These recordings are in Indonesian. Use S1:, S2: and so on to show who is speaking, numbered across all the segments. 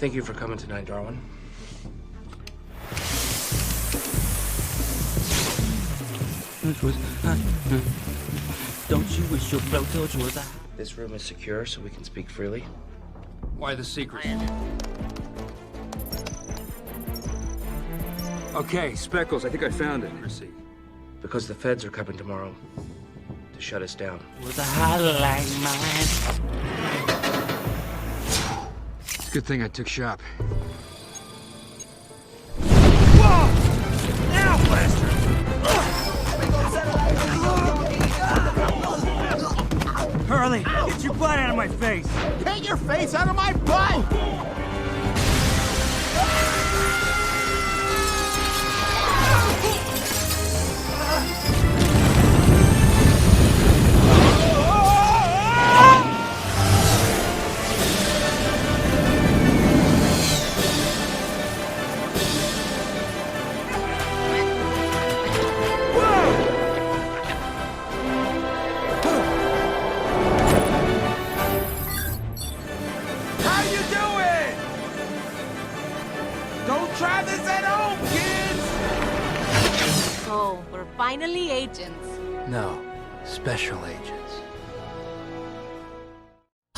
S1: Thank you for coming tonight, Darwin.
S2: Don't you wish your blowtorch was a...
S1: This room is secure, so we can speak freely.
S3: Why the secret? Okay, Speckles, I think I found it.
S1: Because the feds are coming tomorrow to shut us down.
S2: Was a highlight man.
S3: It's a good thing I took shop.
S2: Hurley, get your butt out of my face!
S4: Get your face out of my butt! How you doing? Don't try this at home, kids!
S5: So, we're finally agents.
S1: No, special agents.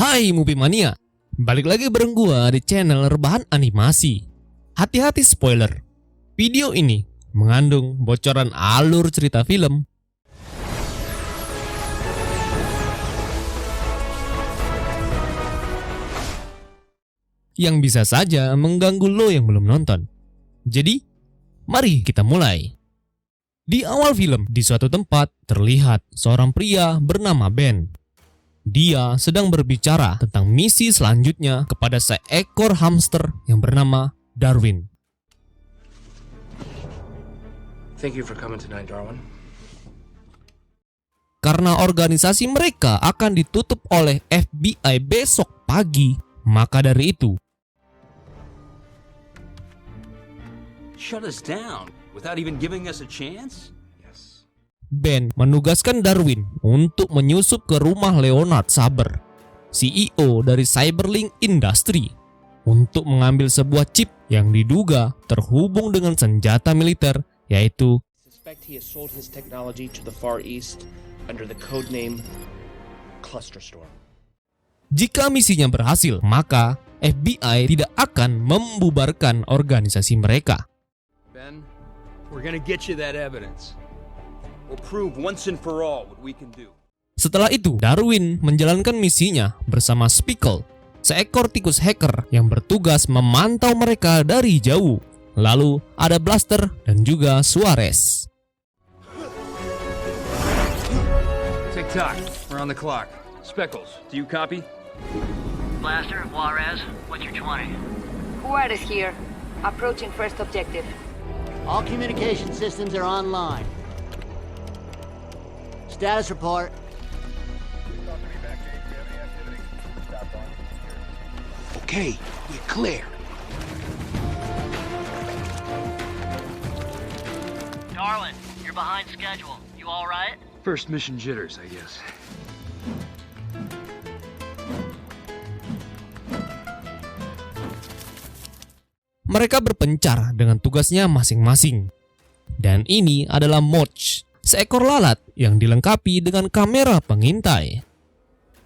S6: Hai Movie Mania, balik lagi bareng gua di channel Rebahan Animasi. Hati-hati spoiler, video ini mengandung bocoran alur cerita film yang bisa saja mengganggu lo yang belum nonton. Jadi, mari kita mulai. Di awal film, di suatu tempat terlihat seorang pria bernama Ben. Dia sedang berbicara tentang misi selanjutnya kepada seekor hamster yang bernama Darwin.
S1: Thank you for coming tonight, Darwin.
S6: Karena organisasi mereka akan ditutup oleh FBI besok pagi, maka dari itu
S2: Shut us down without even giving us a chance?
S1: Yes.
S6: Ben menugaskan Darwin untuk menyusup ke rumah Leonard Saber, CEO dari Cyberlink Industry, untuk mengambil sebuah chip yang diduga terhubung dengan senjata militer, yaitu
S1: Suspect he has sold his technology to the Far East under the code name Clusterstorm.
S6: jika misinya berhasil, maka FBI tidak akan membubarkan organisasi mereka.
S3: Ben, we're gonna get you that evidence. We'll prove once and for all what we can do.
S6: Setelah itu, Darwin menjalankan misinya bersama Speckle, seekor tikus hacker yang bertugas memantau mereka dari jauh. Lalu ada Blaster dan juga Suarez.
S3: Tick-tock, we're on the clock. Speckles, do you copy?
S7: Blaster, Juarez, what's your 20?
S5: Juarez here. Approaching first objective.
S8: All communication systems are online. Status report.
S4: Okay, we're clear.
S7: Darwin, you're behind schedule. You all right?
S3: First mission jitters, I guess.
S6: Mereka berpencar dengan tugasnya masing-masing. Dan ini adalah Moch, seekor lalat yang dilengkapi dengan kamera pengintai.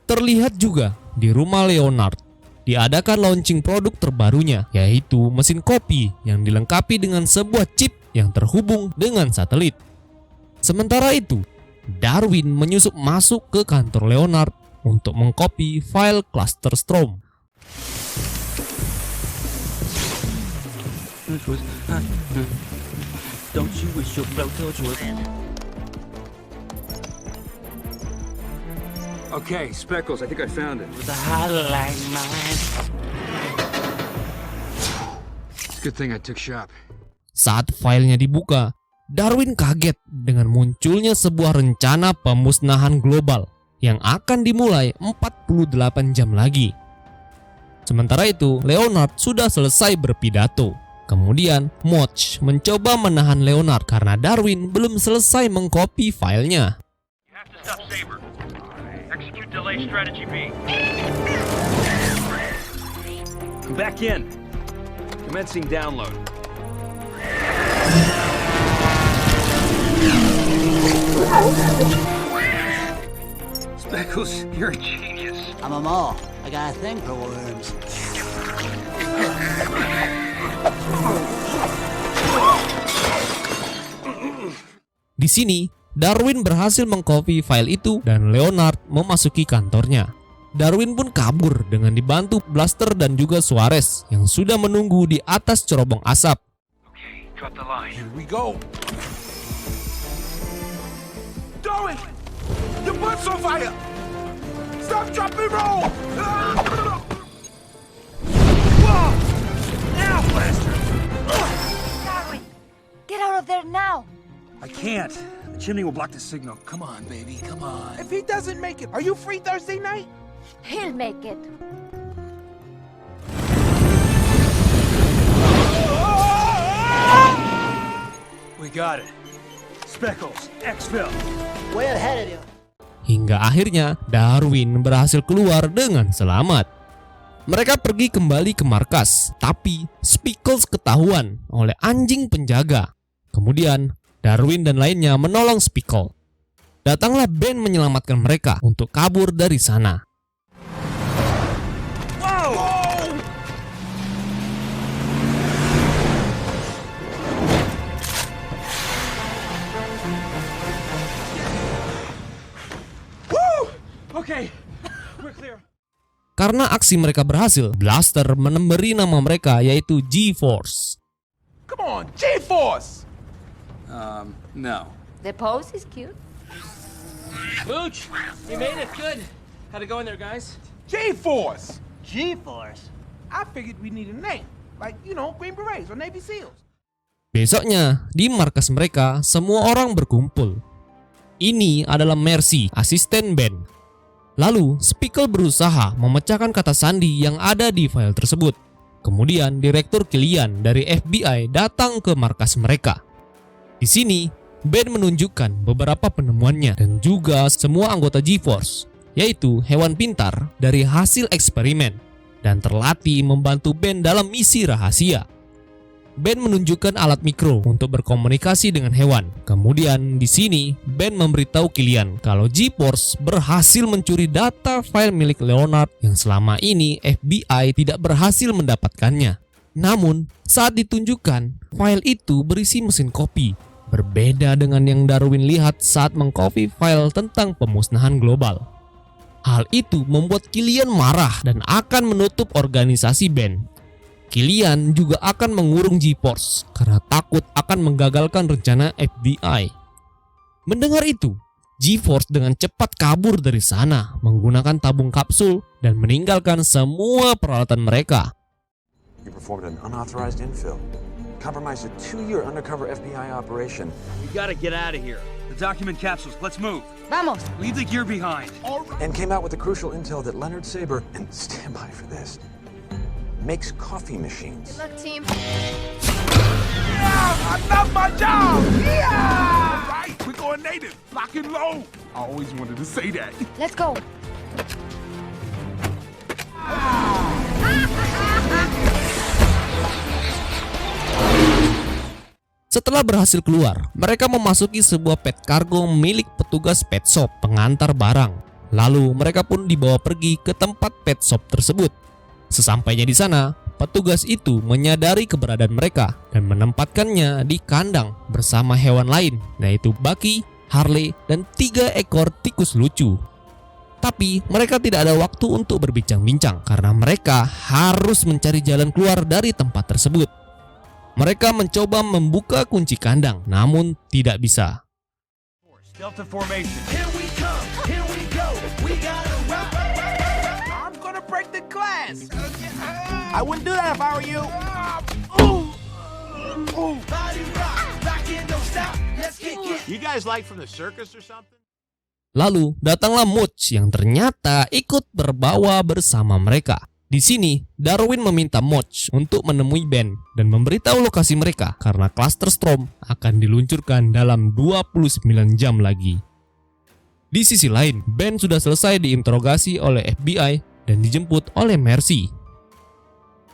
S6: Terlihat juga di rumah Leonard diadakan launching produk terbarunya, yaitu mesin kopi yang dilengkapi dengan sebuah chip yang terhubung dengan satelit. Sementara itu, Darwin menyusup masuk ke kantor Leonard untuk mengcopy file Clusterstorm.
S2: Don't you wish your blowtorch was...
S3: Okay, Speckles, I think I found it.
S2: Was a highlight man.
S3: It's a good thing I took shop.
S6: Saat filenya dibuka, Darwin kaget dengan munculnya sebuah rencana pemusnahan global yang akan dimulai 48 jam lagi. Sementara itu, Leonard sudah selesai berpidato. Kemudian, Moch mencoba menahan Leonard karena Darwin belum selesai mengcopy filenya.
S9: You have to stop Saber. Execute delay strategy B.
S3: I'm back in. Commencing download. Speckles, you're a genius.
S8: I'm a mole. I got a thing for worms.
S6: Di sini, Darwin berhasil mengcopy file itu dan Leonard memasuki kantornya. Darwin pun kabur dengan dibantu Blaster dan juga Suarez yang sudah menunggu di atas cerobong asap.
S9: Okay, drop the line.
S4: Here we go. Darwin! Your butt's on fire! Stop, drop, and roll! Whoa! Now, Blaster!
S5: Darwin, get out of there now.
S3: I can't. The chimney will block the signal.
S4: Come on, baby, come on. If he doesn't make it, are you free Thursday night?
S5: He'll make it.
S3: We got it. Speckles, exfil.
S8: Way ahead of you.
S6: Hingga akhirnya Darwin berhasil keluar dengan selamat. Mereka pergi kembali ke markas, tapi Speckles ketahuan oleh anjing penjaga. Kemudian Darwin dan lainnya menolong Speckles. Datanglah Ben menyelamatkan mereka untuk kabur dari sana.
S3: Okay, we're clear.
S6: Karena aksi mereka berhasil, Blaster memberi nama mereka yaitu G-Force.
S4: Come on, G-Force!
S3: No.
S5: The pose is cute.
S1: Mooch, you made it. Good. How'd it go in there, guys?
S4: G-Force!
S8: G-Force.
S4: I figured we need a name. Like, you know, Green Berets or Navy SEALs.
S6: Besoknya, di markas mereka, semua orang berkumpul. Ini adalah Mercy, asisten Ben. Lalu, Speckles berusaha memecahkan kata sandi yang ada di file tersebut. Kemudian, Direktur Killian dari FBI datang ke markas mereka. Di sini, Ben menunjukkan beberapa penemuannya dan juga semua anggota G-Force, yaitu hewan pintar dari hasil eksperimen, dan terlatih membantu Ben dalam misi rahasia. Ben menunjukkan alat mikro untuk berkomunikasi dengan hewan. Kemudian di sini Ben memberitahu Killian kalau G-Force berhasil mencuri data file milik Leonard yang selama ini FBI tidak berhasil mendapatkannya. Namun saat ditunjukkan, file itu berisi mesin kopi, berbeda dengan yang Darwin lihat saat mengcopy file tentang pemusnahan global. Hal itu membuat Killian marah dan akan menutup organisasi Ben. Killian juga akan mengurung G-Force karena takut akan menggagalkan rencana FBI. Mendengar itu, G-Force dengan cepat kabur dari sana menggunakan tabung kapsul dan meninggalkan semua peralatan mereka.
S10: You performed an unauthorized infill, compromised a 2-year undercover FBI operation.
S3: We gotta get out of here. The document capsules, let's move.
S5: Vamos.
S3: Leave the gear behind.
S10: And came out with the crucial intel that Leonard Saber, and stand by for this, makes coffee machines.
S5: Good luck, team.
S4: Yeah, I love my job! Yeah! Right, we're going native, lock and load. I always wanted to say that.
S5: Let's go.
S6: Setelah berhasil keluar, mereka memasuki sebuah pet kargo milik petugas pet shop pengantar barang. Lalu mereka pun dibawa pergi ke tempat pet shop tersebut. Sesampainya di sana, petugas itu menyadari keberadaan mereka dan menempatkannya di kandang bersama hewan lain, yaitu Bucky, Harley, dan 3 ekor tikus lucu. Tapi mereka tidak ada waktu untuk berbincang-bincang karena mereka harus mencari jalan keluar dari tempat tersebut. Mereka mencoba membuka kunci kandang, namun tidak bisa.
S3: Delta formation.
S4: Here we come, here we go, we gotta rock. I'm gonna break the glass. I wouldn't do that if I were you. Body rock, rockin' don't stop. Let's get. You guys like from the circus or something?
S6: Lalu datanglah Mooch yang ternyata ikut berbawa bersama mereka. Di sini, Darwin meminta Mooch untuk menemui Ben dan memberitahu lokasi mereka karena Cluster Storm akan diluncurkan dalam 29 jam lagi. Di sisi lain, Ben sudah selesai diinterogasi oleh FBI dan dijemput oleh Mercy.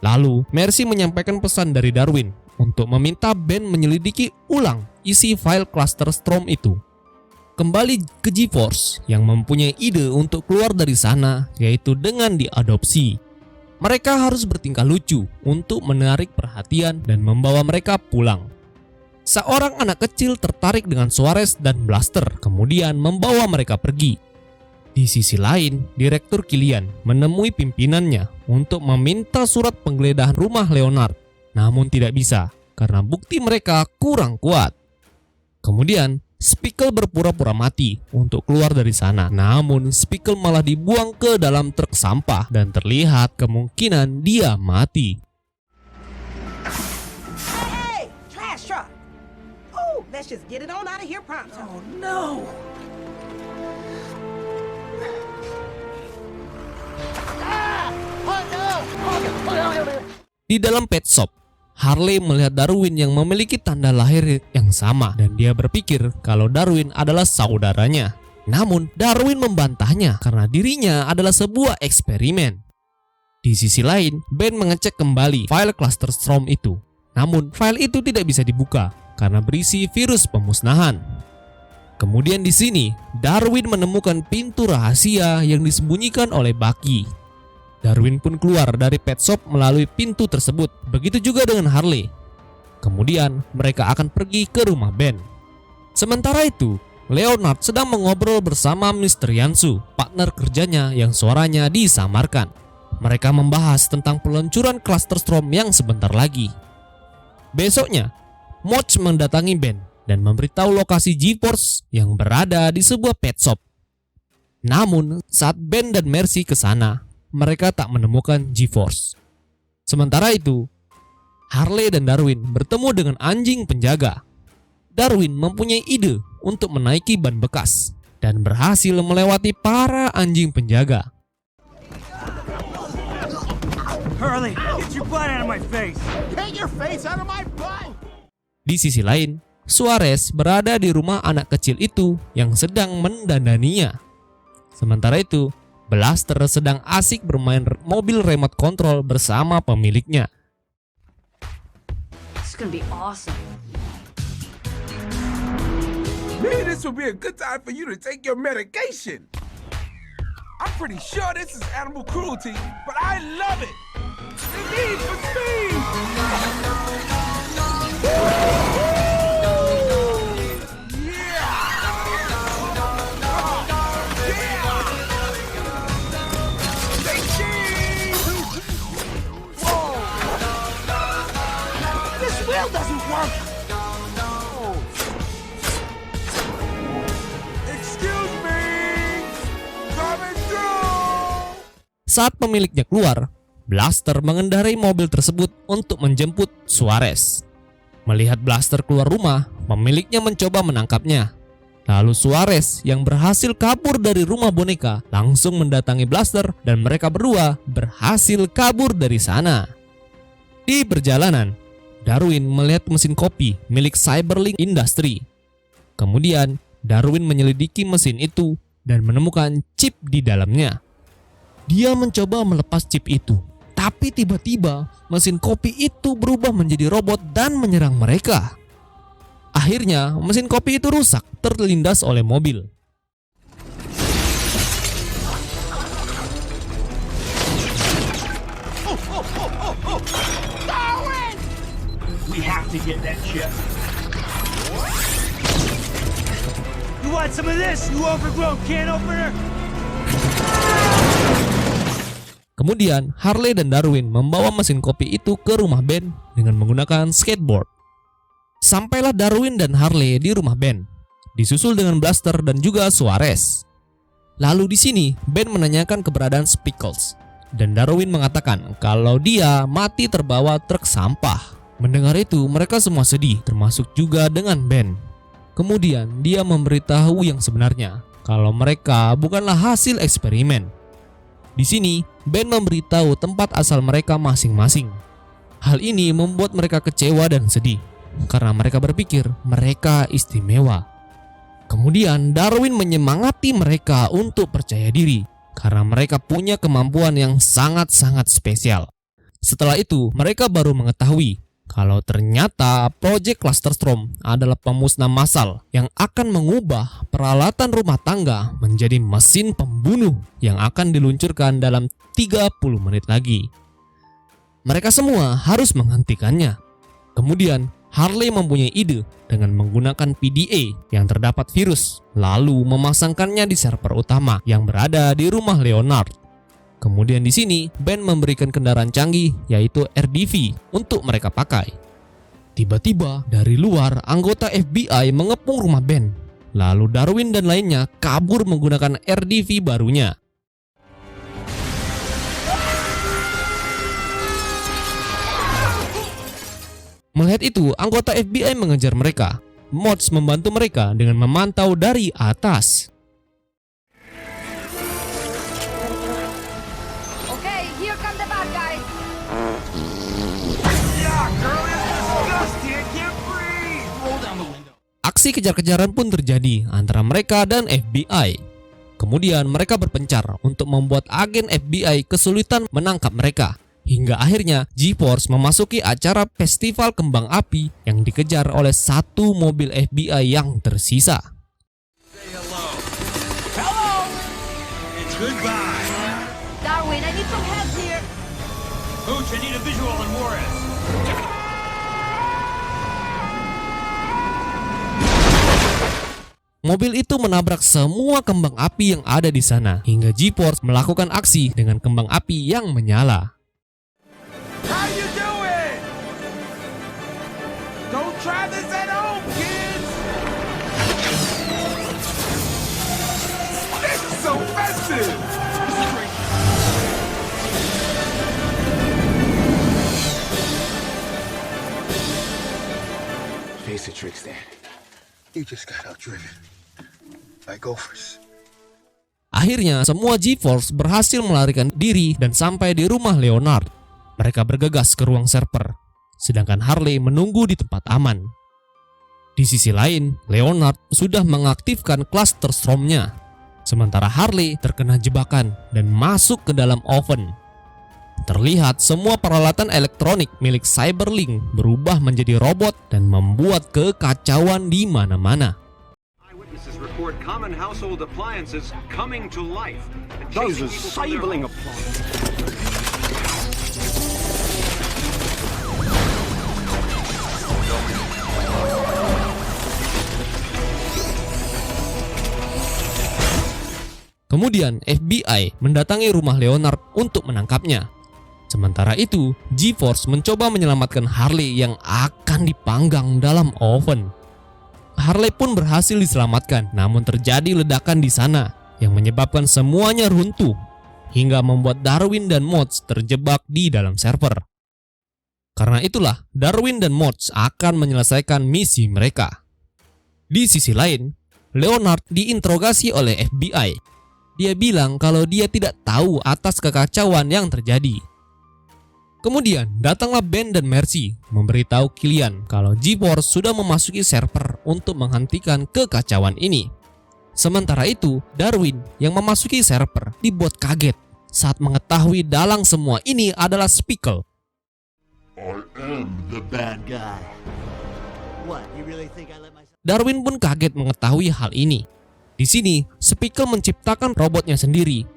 S6: Lalu, Mercy menyampaikan pesan dari Darwin untuk meminta Ben menyelidiki ulang isi file cluster Strom itu. Kembali ke G-Force yang mempunyai ide untuk keluar dari sana, yaitu dengan diadopsi. Mereka harus bertingkah lucu untuk menarik perhatian dan membawa mereka pulang. Seorang anak kecil tertarik dengan Suarez dan Blaster, kemudian membawa mereka pergi. Di sisi lain, Direktur Killian menemui pimpinannya untuk meminta surat penggeledahan rumah Leonard, namun tidak bisa karena bukti mereka kurang kuat. Kemudian, Spiegel berpura-pura mati untuk keluar dari sana, namun Spiegel malah dibuang ke dalam truk sampah dan terlihat kemungkinan dia mati.
S4: Hey, trash truck! Oh, let's just get it on out of here pronto. Oh no!
S6: Di dalam pet shop, Harley melihat Darwin yang memiliki tanda lahir yang sama dan dia berpikir kalau Darwin adalah saudaranya. Namun, Darwin membantahnya karena dirinya adalah sebuah eksperimen. Di sisi lain, Ben mengecek kembali file cluster Strom itu. Namun, file itu tidak bisa dibuka karena berisi virus pemusnahan. Kemudian di sini, Darwin menemukan pintu rahasia yang disembunyikan oleh Bucky. Darwin pun keluar dari pet shop melalui pintu tersebut. Begitu juga dengan Harley. Kemudian mereka akan pergi ke rumah Ben. Sementara itu, Leonard sedang mengobrol bersama Mr. Yansu, partner kerjanya yang suaranya disamarkan. Mereka membahas tentang peluncuran cluster Strom yang sebentar lagi. Besoknya, Motch mendatangi Ben dan memberitahu lokasi G-Force yang berada di sebuah pet shop. Namun, saat Ben dan Mercy ke sana, mereka tak menemukan G-Force. Sementara itu, Harley dan Darwin bertemu dengan anjing penjaga. Darwin mempunyai ide untuk menaiki ban bekas dan berhasil melewati para anjing penjaga.
S9: Harley, get your butt out of my face!
S4: Get your face out of my butt!
S6: Di sisi lain, Suarez berada di rumah anak kecil itu yang sedang mendandaninya. Sementara itu, Blaster sedang asik bermain mobil remote control bersama pemiliknya.
S5: It's gonna be awesome.
S4: Maybe this will be a good time for you to take your medication. I'm pretty sure this is animal cruelty, but I love it. The need for speed. Doesn't work. Excuse me. Coming through.
S6: Saat pemiliknya keluar, Blaster mengendarai mobil tersebut untuk menjemput Suarez. Melihat Blaster keluar rumah, pemiliknya mencoba menangkapnya. Lalu Suarez yang berhasil kabur dari rumah boneka langsung mendatangi Blaster dan mereka berdua berhasil kabur dari sana. Di perjalanan, Darwin melihat mesin kopi milik Cyberlink Industry. Kemudian, Darwin menyelidiki mesin itu dan menemukan chip di dalamnya. Dia mencoba melepas chip itu, tapi tiba-tiba mesin kopi itu berubah menjadi robot dan menyerang mereka. Akhirnya, mesin kopi itu rusak, terlindas oleh mobil.
S9: We have to get that chip. You want some of this, you overgrown can opener?
S6: Kemudian, Harley dan Darwin membawa mesin kopi itu ke rumah Ben dengan menggunakan skateboard. Sampailah Darwin dan Harley di rumah Ben, disusul dengan Blaster dan juga Suarez. Lalu di sini, Ben menanyakan keberadaan Spiegels, dan Darwin mengatakan kalau dia mati terbawa truk sampah. Mendengar itu, mereka semua sedih, termasuk juga dengan Ben. Kemudian, dia memberitahu yang sebenarnya, kalau mereka bukanlah hasil eksperimen. Di sini, Ben memberitahu tempat asal mereka masing-masing. Hal ini membuat mereka kecewa dan sedih, karena mereka berpikir mereka istimewa. Kemudian, Darwin menyemangati mereka untuk percaya diri, karena mereka punya kemampuan yang sangat-sangat spesial. Setelah itu, mereka baru mengetahui kalau ternyata Project Clusterstorm adalah pemusnah massal yang akan mengubah peralatan rumah tangga menjadi mesin pembunuh yang akan diluncurkan dalam 30 menit lagi. Mereka semua harus menghentikannya. Kemudian, Harley mempunyai ide dengan menggunakan PDA yang terdapat virus, lalu memasangkannya di server utama yang berada di rumah Leonard. Kemudian di sini, Ben memberikan kendaraan canggih yaitu RDV untuk mereka pakai. Tiba-tiba dari luar anggota FBI mengepung rumah Ben. Lalu Darwin dan lainnya kabur menggunakan RDV barunya. Melihat itu, anggota FBI mengejar mereka. Mods membantu mereka dengan memantau dari atas. Aksi kejar-kejaran pun terjadi antara mereka dan FBI. Kemudian mereka berpencar untuk membuat agen FBI kesulitan menangkap mereka. Hingga akhirnya G-Force memasuki acara festival kembang api yang dikejar oleh satu mobil FBI yang tersisa.
S9: Hello! It's goodbye.
S5: Darwin, I need some help here.
S9: Hooch, I need a visual on Juarez.
S6: Mobil itu menabrak semua kembang api yang ada di sana hingga G-Force melakukan aksi dengan kembang api yang menyala.
S4: How you doing? Don't try this at home, kids. This is so festive.
S10: Face the tricks, Dan. You just got outdriven by gophers.
S6: Akhirnya semua G-Force berhasil melarikan diri dan sampai di rumah Leonard. Mereka bergegas ke ruang server, sedangkan Harley menunggu di tempat aman. Di sisi lain, Leonard sudah mengaktifkan Clusterstorm-nya, sementara Harley terkena jebakan dan masuk ke dalam oven. Terlihat semua peralatan elektronik milik Cyberlink berubah menjadi robot dan membuat kekacauan di mana-mana.
S11: Eyewitnesses report common household appliances coming to life.
S10: Those are Cyberlink appliances.
S6: Kemudian FBI mendatangi rumah Leonard untuk menangkapnya. Sementara itu, G-Force mencoba menyelamatkan Harley yang akan dipanggang dalam oven. Harley pun berhasil diselamatkan, namun terjadi ledakan di sana yang menyebabkan semuanya runtuh hingga membuat Darwin dan Mods terjebak di dalam server. Karena itulah, Darwin dan Mods akan menyelesaikan misi mereka. Di sisi lain, Leonard diinterogasi oleh FBI. Dia bilang kalau dia tidak tahu atas kekacauan yang terjadi. Kemudian datanglah Ben dan Mercy memberitahu Killian kalau G-Force sudah memasuki server untuk menghentikan kekacauan ini. Sementara itu, Darwin yang memasuki server dibuat kaget saat mengetahui dalang semua ini adalah Speckle.
S8: I am the bad guy. What, you really think I let myself...
S6: Darwin pun kaget mengetahui hal ini. Di sini, Speckle menciptakan robotnya sendiri.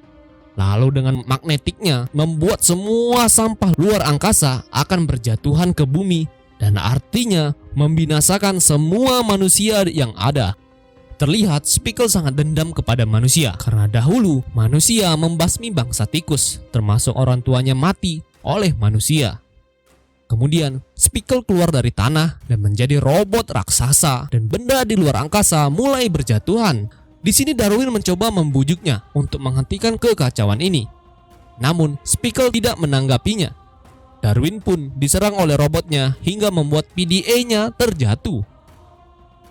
S6: Lalu dengan magnetiknya membuat semua sampah luar angkasa akan berjatuhan ke bumi dan artinya membinasakan semua manusia yang ada. Terlihat Speckle sangat dendam kepada manusia karena dahulu manusia membasmi bangsa tikus, termasuk orang tuanya mati oleh manusia. Kemudian Speckle keluar dari tanah dan menjadi robot raksasa dan benda di luar angkasa mulai berjatuhan. Di sini Darwin mencoba membujuknya untuk menghentikan kekacauan ini. Namun Speckle tidak menanggapinya. Darwin pun diserang oleh robotnya hingga membuat PDA-nya terjatuh.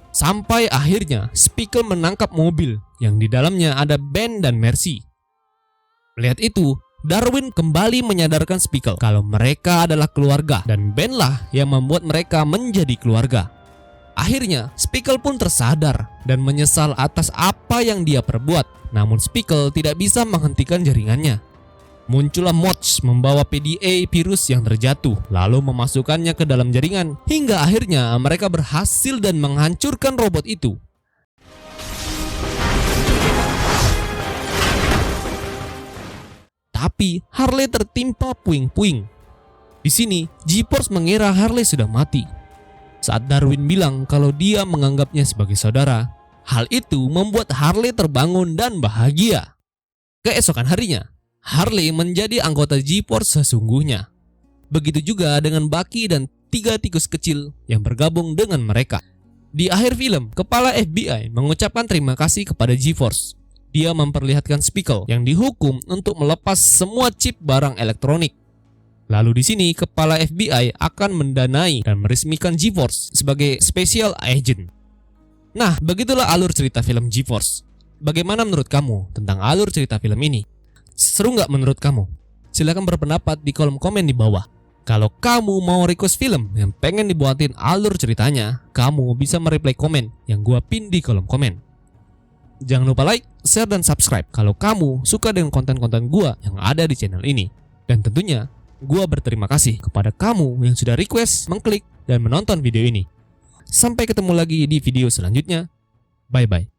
S6: Sampai akhirnya Speckle menangkap mobil yang di dalamnya ada Ben dan Mercy. Melihat itu, Darwin kembali menyadarkan Speckle kalau mereka adalah keluarga dan Ben lah yang membuat mereka menjadi keluarga. Akhirnya, Speckle pun tersadar dan menyesal atas apa yang dia perbuat. Namun Speckle tidak bisa menghentikan jaringannya. Muncullah Motch membawa PDA virus yang terjatuh, lalu memasukkannya ke dalam jaringan, hingga akhirnya mereka berhasil dan menghancurkan robot itu. Tapi Harley tertimpa puing-puing. Di sini, G-Force mengira Harley sudah mati. Saat Darwin bilang kalau dia menganggapnya sebagai saudara, hal itu membuat Harley terbangun dan bahagia. Keesokan harinya, Harley menjadi anggota G-Force sesungguhnya. Begitu juga dengan Bucky dan 3 tikus kecil yang bergabung dengan mereka. Di akhir film, kepala FBI mengucapkan terima kasih kepada G-Force. Dia memperlihatkan Speckle yang dihukum untuk melepas semua chip barang elektronik. Lalu di sini, kepala FBI akan mendanai dan meresmikan G-Force sebagai special agent. Nah, begitulah alur cerita film G-Force. Bagaimana menurut kamu tentang alur cerita film ini? Seru nggak menurut kamu? Silahkan berpendapat di kolom komen di bawah. Kalau kamu mau request film yang pengen dibuatin alur ceritanya, kamu bisa mereply komen yang gua pin di kolom komen. Jangan lupa like, share, dan subscribe kalau kamu suka dengan konten-konten gua yang ada di channel ini. Dan tentunya, gua berterima kasih kepada kamu yang sudah request, mengklik, dan menonton video ini. Sampai ketemu lagi di video selanjutnya. Bye-bye.